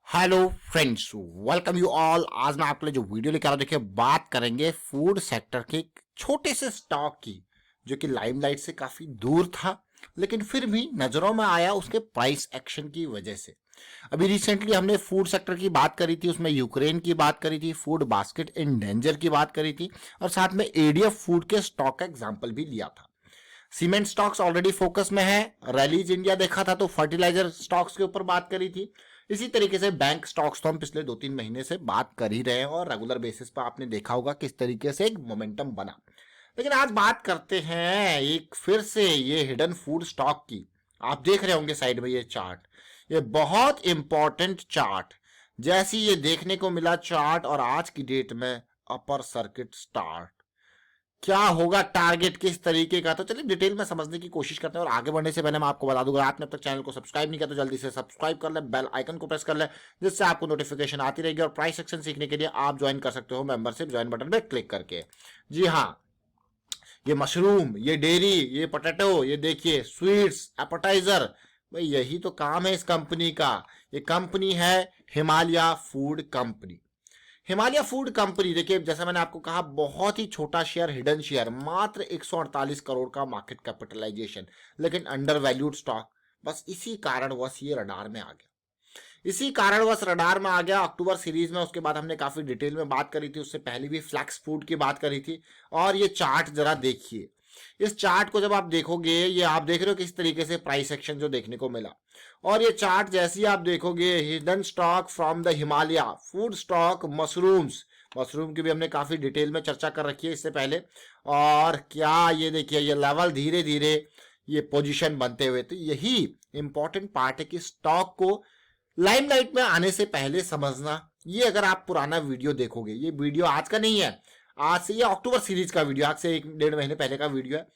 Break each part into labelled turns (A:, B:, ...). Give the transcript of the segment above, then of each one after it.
A: Hello friends, welcome you all. आज मैं आपके लिए जो वीडियो लेकर आ रहा हूं, देखिए बात करेंगे फूड सेक्टर के एक छोटे से स्टॉक की जो कि लाइमलाइट से काफी दूर था, लेकिन फिर भी नजरों में आया उसके प्राइस एक्शन की वजह से। अभी रिसेंटली हमने फूड सेक्टर की बात करी थी, उसमें यूक्रेन की बात करी थी, फूड बास्केट इन डेंजर की बात करी थी और साथ में एडीएफ फूड के स्टॉक का एग्जाम्पल भी लिया था। सीमेंट स्टॉक्स ऑलरेडी फोकस में है, रैलीज इंडिया देखा था तो फर्टिलाइजर स्टॉक्स के ऊपर बात करी थी। इसी तरीके से बैंक स्टॉक्स तो हम पिछले 2-3 महीने से बात कर ही रहे हैं और रेगुलर बेसिस पर आपने देखा होगा किस तरीके से एक मोमेंटम बना। लेकिन आज बात करते हैं एक फिर से ये हिडन फूड स्टॉक की। आप देख रहे होंगे साइड में ये चार्ट, ये बहुत इंपॉर्टेंट चार्ट। जैसी ये देखने को मिला चार्ट और आज की डेट में अपर सर्किट स्टार्ट, क्या होगा टारगेट किस तरीके का, तो चलिए डिटेल में समझने की कोशिश करते हैं। और आगे बढ़ने से पहले मैं आपको बता दूंगा, आपने अब तक चैनल को सब्सक्राइब नहीं किया तो जल्दी से सब्सक्राइब कर ले, बेल आइकन को प्रेस कर ले, जिससे आपको नोटिफिकेशन आती रहेगी। और प्राइस सेक्शन सीखने के लिए आप ज्वाइन कर सकते हो मेंबरशिप ज्वाइन बटन पे क्लिक करके। जी हाँ, ये मशरूम, ये डेयरी, ये पोटैटो, ये देखिए स्वीट्स, एपेटाइजर, भाई यही तो काम है इस कंपनी का। ये कंपनी है Himalaya food company. Himalaya food company देखिए, जैसा मैंने आपको कहा, बहुत ही छोटा शेयर, हिडन शेयर, मात्र 148 करोड़ का मार्केट कैपिटलाइजेशन, लेकिन अंडर वैल्यूड स्टॉक। बस इसी कारणवश ये रडार में आ गया, इसी कारणवश रडार में आ गया। अक्टूबर सीरीज में उसके बाद हमने काफी डिटेल में बात करी थी, उससे पहले भी फ्लैक्स फूड की बात करी थी। और ये चार्ट जरा देखिए, इस चार्ट को जब आप देखोगे, ये आप देख रहे हो किस तरीके से प्राइस एक्शन जो देखने को मिला। और ये चार्ट जैसे ही आप देखोगे, hidden stock from the Himalaya food stock, mushrooms, mushroom की भी हमने काफी डिटेल में चर्चा कर रखी है इससे पहले। और क्या ये देखिए, ये लेवल धीरे धीरे ये पोजीशन बनते हुए, तो यही इंपॉर्टेंट पार्ट है कि स्टॉक को लाइमलाइट में आने से पहले समझना। ये अगर आप पुराना वीडियो देखोगे, ये वीडियो आज का नहीं है, आज से ये अक्टूबर सीरीज का वीडियो, आज से 1-1.5 महीने पहले का वीडियो है।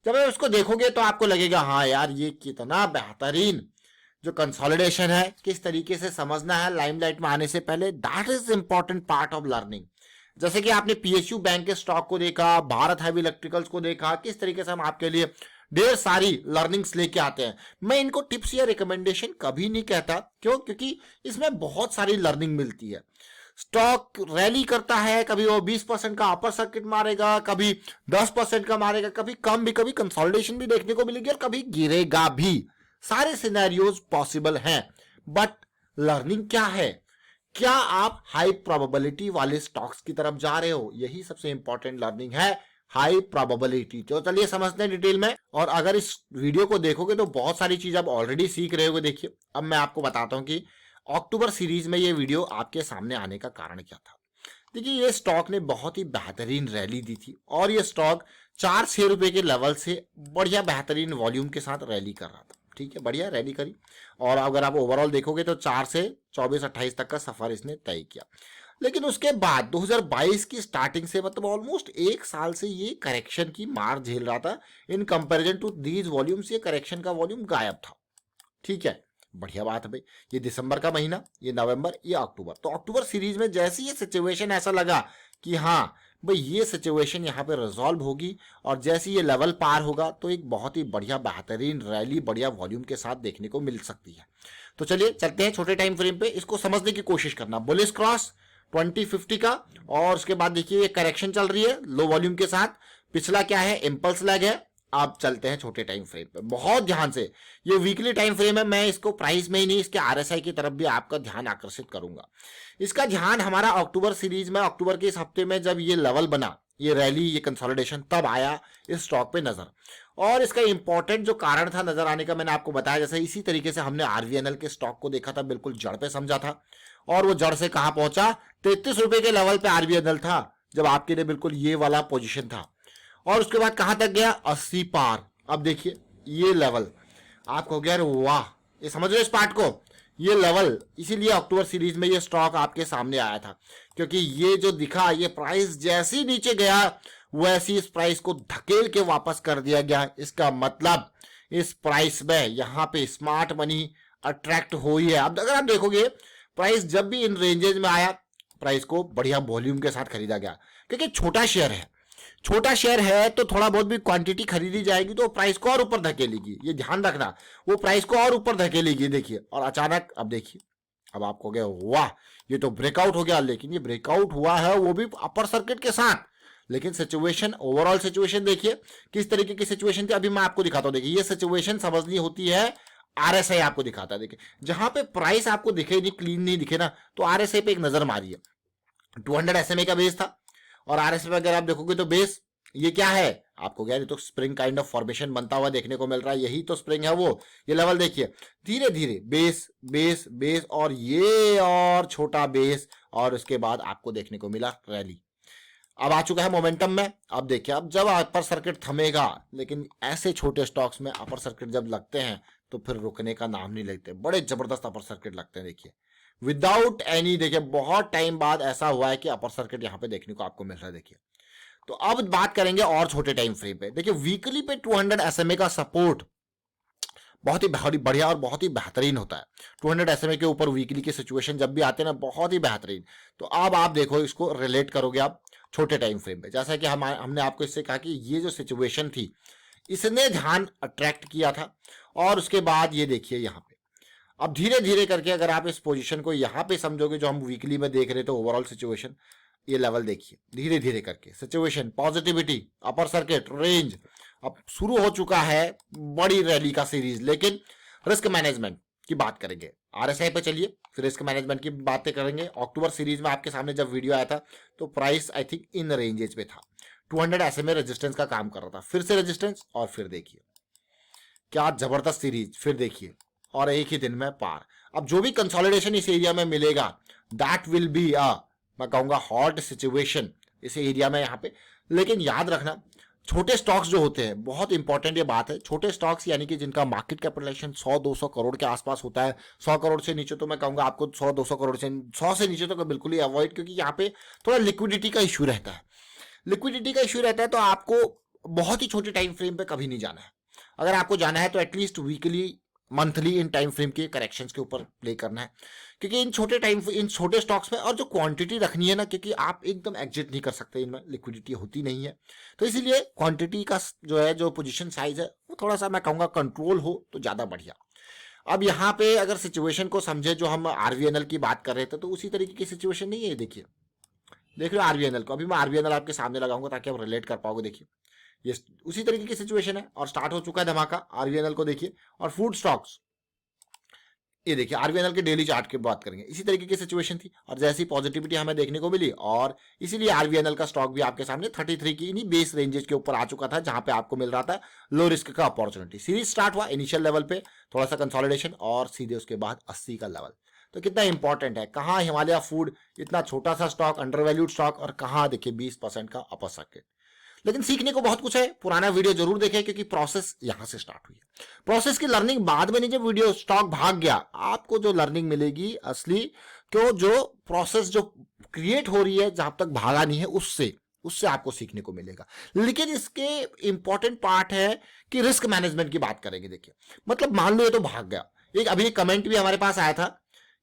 A: जब आप उसको देखोगे तो आपको लगेगा हाँ यार, ये कितना बेहतरीन जो कंसोलिडेशन है, किस तरीके से समझना है लाइमलाइट में आने से पहले। That is important part of learning. जैसे कि आपने पीएसयू बैंक के स्टॉक को देखा, भारत हैवी इलेक्ट्रिकल्स को देखा, किस तरीके से हम आपके लिए ढेर सारी लर्निंग्स लेके आते हैं। मैं इनको टिप्स या रिकमेंडेशन कभी नहीं कहता, क्यों? क्योंकि इसमें बहुत सारी लर्निंग मिलती है। स्टॉक रैली करता है, कभी वो 20% का अपर सर्किट मारेगा, कभी 10% का मारेगा, कभी कम भी, कभी कंसोलिडेशन भी देखने को मिलेगी और कभी गिरेगा भी। सारे सिनेरियोज पॉसिबल हैं, बट लर्निंग क्या है? क्या आप हाई प्रोबेबिलिटी वाले स्टॉक्स की तरफ जा रहे हो? यही सबसे इंपॉर्टेंट लर्निंग है, हाई प्रोबेबिलिटी। तो चलिए समझते हैं डिटेल में। और अगर इस वीडियो को देखोगे तो बहुत सारी चीज आप ऑलरेडी सीख रहे होगे। देखिए, अब मैं आपको बताता हूं कि अक्टूबर सीरीज में ये वीडियो आपके सामने आने का कारण क्या था। देखिए, ये स्टॉक ने बहुत ही बेहतरीन रैली दी थी और ये स्टॉक 4-6 रुपए के लेवल से बढ़िया बेहतरीन वॉल्यूम के साथ रैली कर रहा था। ठीक है, बढ़िया रैली करी। और अगर आप ओवरऑल देखोगे तो 4 से 24-28 तक का सफर इसने तय किया। लेकिन उसके बाद 2022 की स्टार्टिंग से, मतलब ऑलमोस्ट 1 साल से ये करेक्शन की मार झेल रहा था। In comparison to these volumes ये करेक्शन का वॉल्यूम गायब था। ठीक है, बढ़िया बात है भाई। ये दिसंबर का महीना, ये नवंबर, ये अक्टूबर, तो अक्टूबर सीरीज में जैसे ये सिचुएशन ऐसा लगा कि हाँ भाई ये सिचुएशन यहाँ पे रिजॉल्व होगी और जैसे ये लेवल पार होगा तो एक बहुत ही बढ़िया बेहतरीन रैली बढ़िया वॉल्यूम के साथ देखने को मिल सकती है। तो चलिए चलते हैं छोटे टाइम फ्रेम पे, इसको समझने की कोशिश करना। बुलिश क्रॉस 2050 का, और उसके बाद देखिए ये करेक्शन चल रही है लो वॉल्यूम के साथ। पिछला क्या है? इंपल्स लैग है। आप चलते हैं छोटे टाइम फ्रेम पे, बहुत ध्यान से। ये वीकली टाइम फ्रेम है, मैं इसको प्राइस में ही नहीं, इसके आरएसआई की तरफ भी आपका ध्यान आकर्षित करूंगा। इसका ध्यान हमारा अक्टूबर सीरीज में, अक्टूबर के इस हफ्ते में जब ये लेवल बना, ये रैली, ये कंसोलिडेशन तब आया इस स्टॉक पे नजर। और इसका इंपॉर्टेंट जो कारण था नजर आने का, मैंने आपको बताया। जैसे इसी तरीके से हमने आरवीएनएल के स्टॉक को देखा था, बिल्कुल जड़ पे समझा था, और वो जड़ से कहां पहुंचा? 33 रुपए के लेवल पे आरवीएनएल था, जब आपके लिए बिल्कुल ये वाला पोजीशन था। और उसके बाद कहां तक गया? 80 पार। अब देखिए ये लेवल, आप कहोगे यार वाह, ये समझ रहे हो इस पार्ट को? ये लेवल, इसीलिए अक्टूबर सीरीज में ये स्टॉक आपके सामने आया था, क्योंकि ये जो दिखा, ये प्राइस जैसे ही नीचे गया वैसे इस प्राइस को धकेल के वापस कर दिया गया। इसका मतलब इस प्राइस में यहां पे स्मार्ट मनी अट्रैक्ट हुई है। अब अगर आप देखोगे, प्राइस जब भी इन रेंजेज में आया, प्राइस को बढ़िया वॉल्यूम के साथ खरीदा गया, क्योंकि छोटा शेयर है। छोटा शेयर है तो थोड़ा बहुत भी क्वांटिटी खरीदी जाएगी तो प्राइस को और ऊपर धकेलेगी, ये ध्यान रखना, वो प्राइस को और ऊपर धकेलेगी। देखिए, और अचानक अब देखिए, अब आपको कहोगे वाह ये तो ब्रेकआउट हो गया, लेकिन ये ब्रेकआउट हुआ है वो भी अपर सर्किट के साथ। लेकिन सिचुएशन, ओवरऑल सिचुएशन देखिए किस तरीके की सिचुएशन थी, अभी मैं आपको दिखाता हूं। देखिए ये सिचुएशन समझनी होती है, आरएसआई आपको दिखाता है। देखिए जहां पे प्राइस आपको दिखे नहीं, क्लीन नहीं दिखे ना, तो आरएसआई पे एक नजर मारिए। 200 SMA का बेस था और आरएसआई पे अगर आप देखोगे तो बेस ये क्या है, आपको क्या, ये तो स्प्रिंग काइंड ऑफ फॉर्मेशन बनता हुआ देखने को मिल रहा है, यही तो स्प्रिंग है वो। ये लेवल देखिए धीरे धीरे बेस बेस बेस और ये और छोटा बेस, और उसके बाद आपको देखने को मिला रैली। अब आ चुका है मोमेंटम में। अब देखिए अब जब अपर सर्किट थमेगा, लेकिन ऐसे छोटे स्टॉक्स में अपर सर्किट जब लगते हैं तो फिर रुकने का नाम नहीं लेते, बड़े जबरदस्त अपर सर्किट लगते हैं। देखिए विदाउट एनी, देखिए बहुत टाइम बाद ऐसा हुआ है कि अपर सर्किट यहां पे देखने को आपको मिल रहा है। देखिए तो अब बात करेंगे और छोटे टाइम फ्रेम पे। देखिए वीकली पे 200 SMA का सपोर्ट बहुत ही बढ़िया और बहुत ही बेहतरीन होता है। 200 SMA के ऊपर वीकली के सिचुएशन जब भी आते हैं ना, बहुत ही बेहतरीन। तो अब आप देखो इसको रिलेट करोगे आप छोटे टाइम फ्रेम पे, जैसा कि हमने आपको इससे कहा कि ये जो सिचुएशन थी इसने ध्यान अट्रैक्ट किया था, और उसके बाद ये देखिए यहाँ पे अब धीरे धीरे करके अगर आप इस पोजीशन को यहाँ पे समझोगे जो हम वीकली में देख रहे थे ओवरऑल सिचुएशन, ये लेवल देखिए धीरे धीरे करके situation, positivity, upper circuit, range, अब शुरू हो चुका है बड़ी रैली का सीरीज। लेकिन रिस्क मैनेजमेंट की बात करेंगे, आरएसआई पे चलिए फिर रिस्क मैनेजमेंट की बातें करेंगे। अक्टूबर सीरीज में आपके सामने जब वीडियो आया था तो price I think in ranges पे था, 200 SMA रेजिस्टेंस का काम कर रहा था, फिर से रेजिस्टेंस, और फिर देखिए क्या जबरदस्त सीरीज, फिर देखिए और एक ही दिन में पार। अब जो भी कंसोलिडेशन इस एरिया में मिलेगा दैट विल बी मैं कहूंगा हॉट सिचुएशन इस एरिया में यहाँ पे। लेकिन याद रखना छोटे स्टॉक्स जो होते हैं, बहुत इंपॉर्टेंट ये बात है, छोटे स्टॉक्स यानी कि जिनका मार्केट कैपिटलाइजेशन 100-200 करोड़ के आसपास होता है, 100 करोड़ से नीचे तो मैं कहूंगा आपको 100-200 करोड़ से 100 से नीचे तो बिल्कुल ही अवॉइड, क्योंकि यहाँ पे थोड़ा लिक्विडिटी का इश्यू रहता है। लिक्विडिटी का इश्यू रहता है तो आपको बहुत ही छोटे टाइम फ्रेम पे कभी नहीं जाना है। अगर आपको जाना है तो at least weekly, monthly in time frame के करेक्शंस के ऊपर प्ले करना है, क्योंकि इन छोटे स्टॉक्स में और जो क्वांटिटी रखनी है ना, क्योंकि आप एकदम एग्जिट नहीं कर सकते, इनमें लिक्विडिटी होती नहीं है, तो इसीलिए क्वांटिटी का जो है, जो पोजीशन साइज है वो थोड़ा सा मैं कहूँगा कंट्रोल हो तो ज़्यादा बढ़िया। अब यहाँ पे अगर सिचुएशन को समझे, जो हम आरवीएनएल की बात कर रहे थे, तो उसी तरीके की सिचुएशन नहीं है। देखिए देख लो आरवीएनएल को, अभी मैं आरवीएनएल आपके सामने लगाऊंगा ताकि आप रिलेट कर पाओगे। देखिए ये उसी तरीके की सिचुएशन है और स्टार्ट हो चुका है धमाका। आरवीएनएल को देखिए, और फूड स्टॉक्स ये देखिए आरवीएनएल के डेली चार्ट की बात करेंगे, इसी तरीके की सिचुएशन थी और जैसी पॉजिटिविटी हमें देखने को मिली, और इसीलिए आरवीएनएल का स्टॉक भी आपके सामने 33 की इन्हीं बेस रेंजेस के ऊपर आ चुका था, जहां पे आपको मिल रहा था लो रिस्क का अपॉर्चुनिटी। सीरीज स्टार्ट हुआ इनिशियल लेवल पे, थोड़ा सा कंसोलिडेशन, और सीधे उसके बाद 80 का लेवल। तो कितना इंपॉर्टेंट है, कहाँ हिमालय फूड इतना छोटा सा स्टॉक, अंडरवैल्यूड स्टॉक, और कहाँ देखिए 20% का अपर सर्किट। लेकिन सीखने को बहुत कुछ है, पुराना वीडियो जरूर देखें क्योंकि प्रोसेस यहां से स्टार्ट हुई है। प्रोसेस की लर्निंग बाद में नहीं, जब वीडियो स्टॉक भाग गया आपको जो लर्निंग मिलेगी असली, क्यों जो प्रोसेस जो क्रिएट हो रही है जहां तक भागा नहीं है उससे आपको सीखने को मिलेगा। लेकिन इसके इंपॉर्टेंट पार्ट है कि रिस्क मैनेजमेंट की बात करेंगे। देखिए मतलब मान लो ये तो भाग गया, एक अभी एक कमेंट भी हमारे पास आया था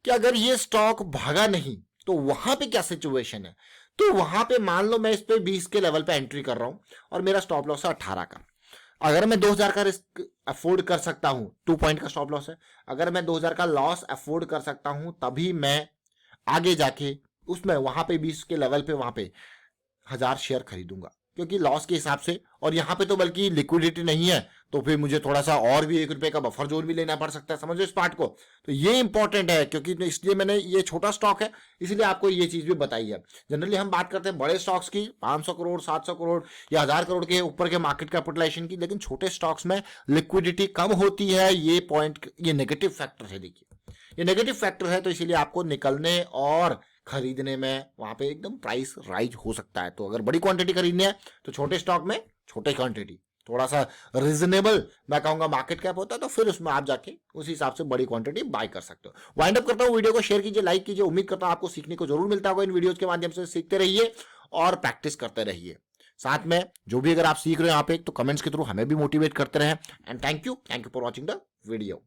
A: कि अगर ये स्टॉक भागा नहीं तो वहां पे क्या सिचुएशन है। तो वहां पे मान लो मैं इस पे 20 के लेवल पे एंट्री कर रहा हूं और मेरा स्टॉप लॉस है 18 का। अगर मैं 2000 का रिस्क अफोर्ड कर सकता हूं, 2 पॉइंट का स्टॉप लॉस है, अगर मैं 2000 का लॉस अफोर्ड कर सकता हूं तभी मैं आगे जाके उसमें वहां पे 20 के लेवल पे वहां पे 1000 शेयर खरीदूंगा, क्योंकि लॉस के हिसाब से। और यहाँ पे तो बल्कि लिक्विडिटी नहीं है तो फिर मुझे थोड़ा सा और भी 1 रुपए का बफर जोन भी लेना पड़ सकता है, समझो इस पार्ट को। तो ये इंपॉर्टेंट है, क्योंकि इसलिए मैंने ये छोटा स्टॉक है इसलिए आपको ये चीज भी बताई है। जनरली हम बात करते हैं बड़े स्टॉक्स की, 500 करोड़ 700 करोड़ या 1000 करोड़ के ऊपर के मार्केट कैपिटलाइजेशन की, लेकिन छोटे स्टॉक्स में लिक्विडिटी कम होती है। ये पॉइंट, ये नेगेटिव फैक्टर है। देखिए ये नेगेटिव फैक्टर है, तो इसीलिए आपको निकलने और खरीदने में वहां पे एकदम प्राइस राइज हो सकता है। तो अगर बड़ी क्वांटिटी खरीदनी है तो छोटे स्टॉक में छोटे क्वांटिटी, थोड़ा सा रीजनेबल मैं कहूंगा मार्केट कैप होता है, तो फिर उसमें आप जाके उस हिसाब से बड़ी क्वांटिटी बाय कर सकते हो। वाइंड अप करता हूं, वीडियो को शेयर कीजिए, लाइक कीजिए। उम्मीद करता हूं आपको सीखने को जरूर मिलता होगा इन वीडियोज के माध्यम से। सीखते रहिए और प्रैक्टिस करते रहिए। साथ में जो भी अगर आप सीख रहे हो यहाँ पे तो कमेंट्स के थ्रू हमें भी मोटिवेट करते रहे। And thank you for watching the video.